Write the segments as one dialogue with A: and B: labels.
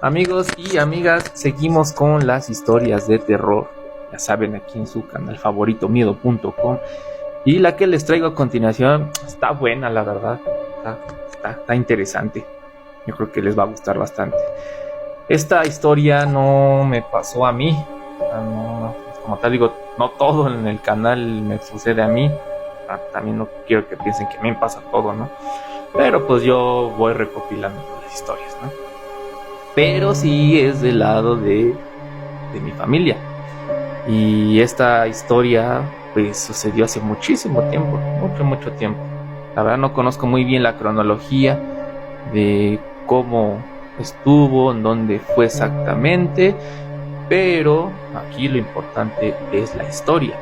A: Amigos y amigas, seguimos con las historias de terror. Ya saben, aquí en su canal favorito, miedo.com. Y la que les traigo a continuación está buena, la verdad. Está interesante. Yo creo que les va a gustar bastante. Esta historia no me pasó a mí. No, como tal digo, no todo en el canal me sucede a mí. También no quiero que piensen que a mí me pasa todo, ¿no? Pero pues yo voy recopilando las historias, ¿no? Pero sí es del lado de mi familia. Y esta historia pues sucedió hace muchísimo tiempo, mucho tiempo. La verdad no conozco muy bien la cronología de cómo estuvo, en dónde fue exactamente, pero aquí lo importante es la historia.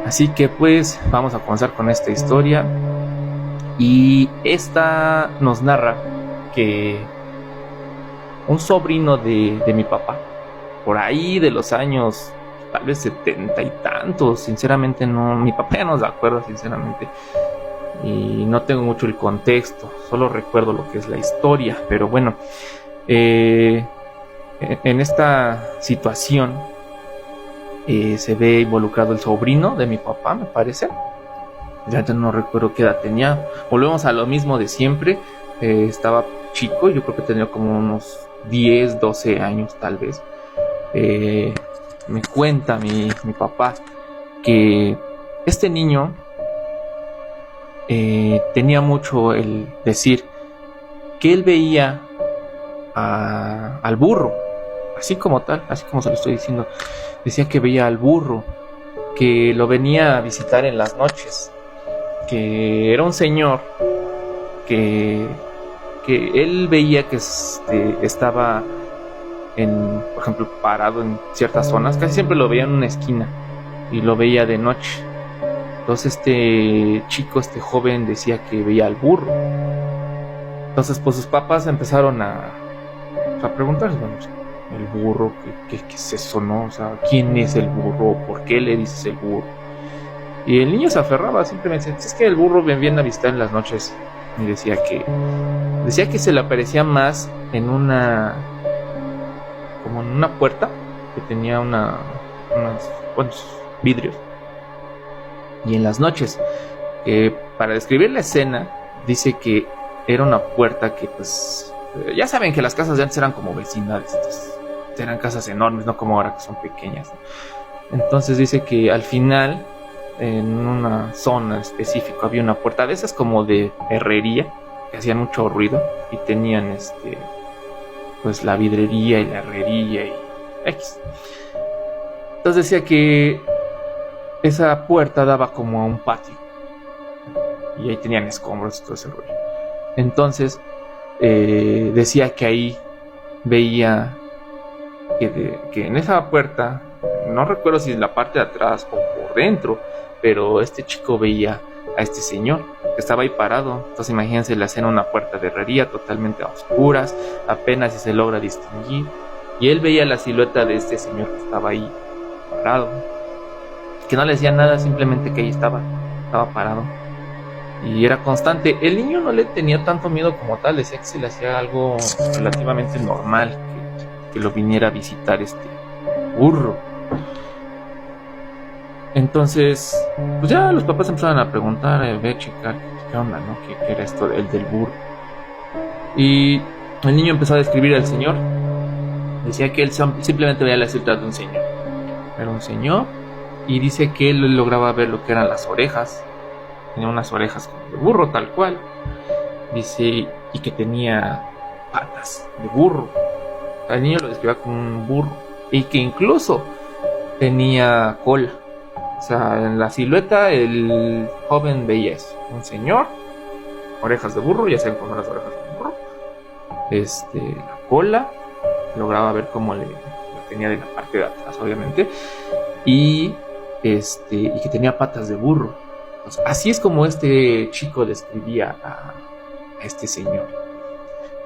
A: Así que pues vamos a comenzar con esta historia. Y esta nos narra que un sobrino de mi papá, por ahí de los años tal vez 70 y tantos, sinceramente no, mi papá ya no se acuerda sinceramente, y no tengo mucho el contexto, solo recuerdo lo que es la historia, pero bueno, en esta situación se ve involucrado el sobrino de mi papá, me parece. Ya no recuerdo qué edad tenía. Volvemos a lo mismo de siempre. Estaba chico, yo creo que tenía como unos 10, 12 años tal vez. Me cuenta mi papá que este niño tenía mucho el decir que él veía al burro, así como tal, así como se lo estoy diciendo. Decía que veía al burro, que lo venía a visitar en las noches, que era un señor que él veía que estaba por ejemplo, parado en ciertas zonas, casi siempre lo veía en una esquina y lo veía de noche. Entonces este joven decía que veía al burro. Entonces pues sus papás empezaron a preguntarse, bueno, el burro, ¿qué es eso, no? O sea, ¿quién es el burro? ¿Por qué le dices el burro? Y el niño se aferraba, simplemente es que el burro me viene a visitar en las noches. Y decía que se le aparecía más en una puerta que tenía unos vidrios. Y en las noches, para describir la escena, dice que era una puerta que pues, ya saben que las casas de antes eran como vecindades, entonces eran casas enormes, no como ahora que son pequeñas, ¿no? Entonces dice que al final, en una zona específica, había una puerta de esas como de herrería, que hacían mucho ruido y tenían pues la vidrería y la herrería y X. Entonces decía que esa puerta daba como a un patio y ahí tenían escombros y todo ese rollo. Entonces decía que ahí veía que en esa puerta, no recuerdo si en la parte de atrás o por dentro, pero este chico veía a este señor que estaba ahí parado. Entonces imagínense la escena, una puerta de herrería totalmente a oscuras, apenas si se logra distinguir, y él veía la silueta de este señor que estaba ahí parado, que no le decía nada, simplemente que ahí estaba parado, y era constante. El niño no le tenía tanto miedo como tal, decía que se le hacía algo relativamente normal que lo viniera a visitar este burro. Entonces, pues ya los papás empezaron a preguntar, ve, checar, ¿qué onda, no? ¿Qué era esto del burro? Y el niño empezó a describir al señor. Decía que él simplemente veía la silueta de un señor. Era un señor, y dice que él lograba ver lo que eran las orejas. Tenía unas orejas como de burro, tal cual. Dice, y que tenía patas de burro. El niño lo describía como un burro, y que incluso tenía cola. O sea, en la silueta el joven veía eso, un señor, orejas de burro, ya saben cómo son las orejas de burro, la cola, lograba ver cómo la tenía de la parte de atrás, obviamente, y que tenía patas de burro. Entonces, así es como este chico describía a este señor.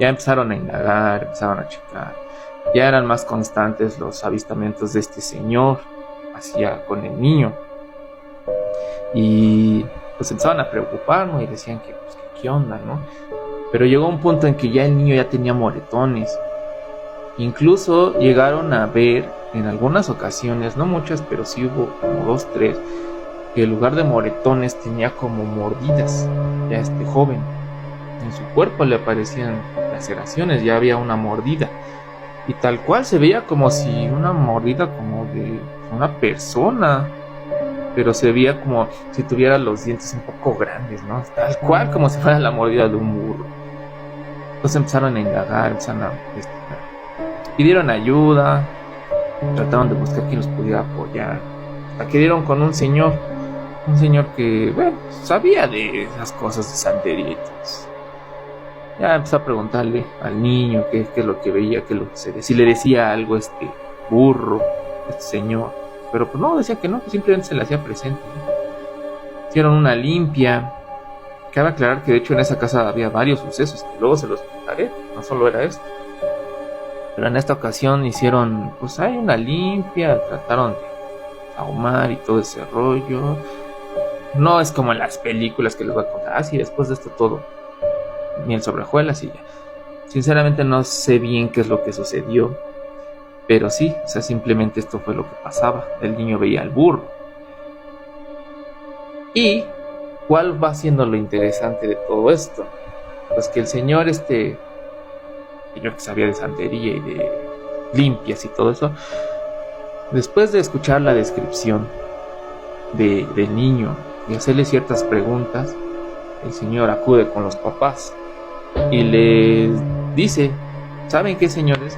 A: Ya empezaron a indagar, empezaron a checar, ya eran más constantes los avistamientos de este señor hacia con el niño. Y pues empezaban a preocupar, ¿no? Y decían que pues, qué onda, ¿no? Pero llegó un punto en que ya el niño ya tenía moretones. Incluso llegaron a ver en algunas ocasiones, no muchas, pero sí hubo como 2, 3, que en lugar de moretones tenía como mordidas. Ya este joven, en su cuerpo le aparecían laceraciones, ya había una mordida. Y tal cual se veía como si una mordida como de una persona, pero se veía como si tuviera los dientes un poco grandes, ¿no? Tal cual como si fuera la mordida de un burro. Entonces empezaron a indagar, empezaron a investigar. Pidieron ayuda, trataron de buscar quien los pudiera apoyar. Hasta que dieron con un señor que, bueno, sabía de esas cosas de santería y todo eso. Ya empezó a preguntarle al niño qué es lo que veía, qué es lo que se decía, si le decía algo este burro, este señor. Pero pues no, decía que no, que simplemente se le hacía presente. Hicieron una limpia. Cabe aclarar que de hecho en esa casa había varios sucesos, que luego se los contaré, no solo era esto. Pero en esta ocasión hicieron, pues hay una limpia, trataron de ahumar y todo ese rollo. No es como en las películas que les voy a contar, así después de esto todo miel sobre hojuelas y ya. Sinceramente no sé bien qué es lo que sucedió, pero sí, o sea, simplemente esto fue lo que pasaba. El niño veía al burro. ¿Y cuál va siendo lo interesante de todo esto? Pues que el señor señor que sabía de santería y de limpias y todo eso, después de escuchar la descripción del niño y hacerle ciertas preguntas, el señor acude con los papás y les dice: ¿saben qué, señores?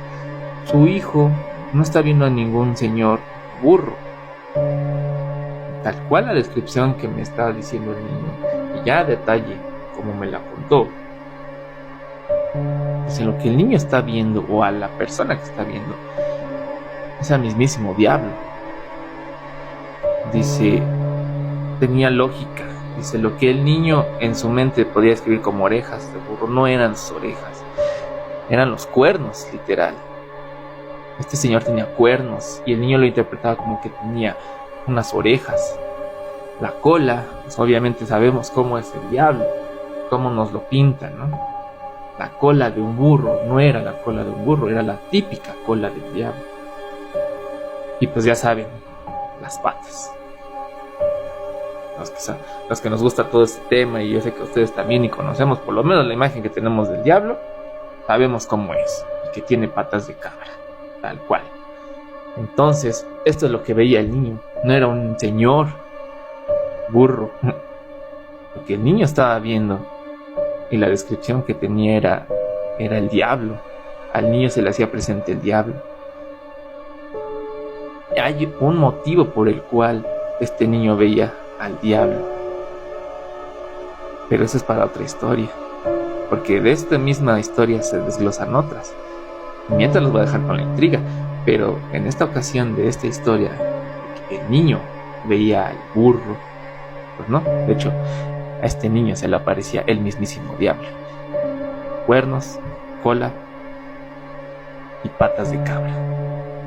A: Su hijo no está viendo a ningún señor burro, tal cual la descripción que me está diciendo el niño, y ya a detalle como me la contó. Dice: lo que el niño está viendo, o a la persona que está viendo, es al mismísimo diablo. Dice, tenía lógica. Dice, lo que el niño en su mente podía escribir como orejas de burro no eran sus orejas, eran los cuernos, literal. Este señor tenía cuernos y el niño lo interpretaba como que tenía unas orejas. La cola, pues obviamente sabemos cómo es el diablo, cómo nos lo pintan, ¿no? La cola de un burro no era la cola de un burro, era la típica cola del diablo. Y pues ya saben, las patas. Los que nos gusta todo este tema, y yo sé que ustedes también, y conocemos por lo menos la imagen que tenemos del diablo, sabemos cómo es, y que tiene patas de cabra, tal cual. Entonces, esto es lo que veía el niño, no era un señor burro. Lo que el niño estaba viendo y la descripción que tenía era el diablo. Al niño se le hacía presente el diablo. Hay un motivo por el cual este niño veía al diablo, pero eso es para otra historia, porque de esta misma historia se desglosan otras. Mientras los voy a dejar con la intriga, pero en esta ocasión de esta historia, el niño veía al burro, pues no, de hecho a este niño se le aparecía el mismísimo diablo. Cuernos, cola y patas de cabra.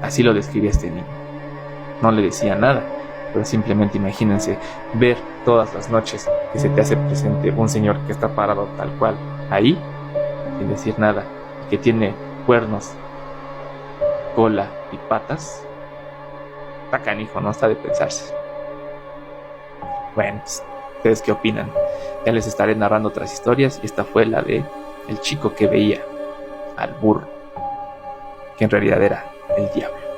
A: Así lo describía este niño. No le decía nada, pero simplemente imagínense ver todas las noches que se te hace presente un señor que está parado tal cual ahí, sin decir nada, y que tiene cuernos, cola y patas. Está canijo, no está de pensarse. Bueno, pues, ¿ustedes qué opinan? Ya les estaré narrando otras historias, y esta fue la de el chico que veía al burro, que en realidad era el diablo.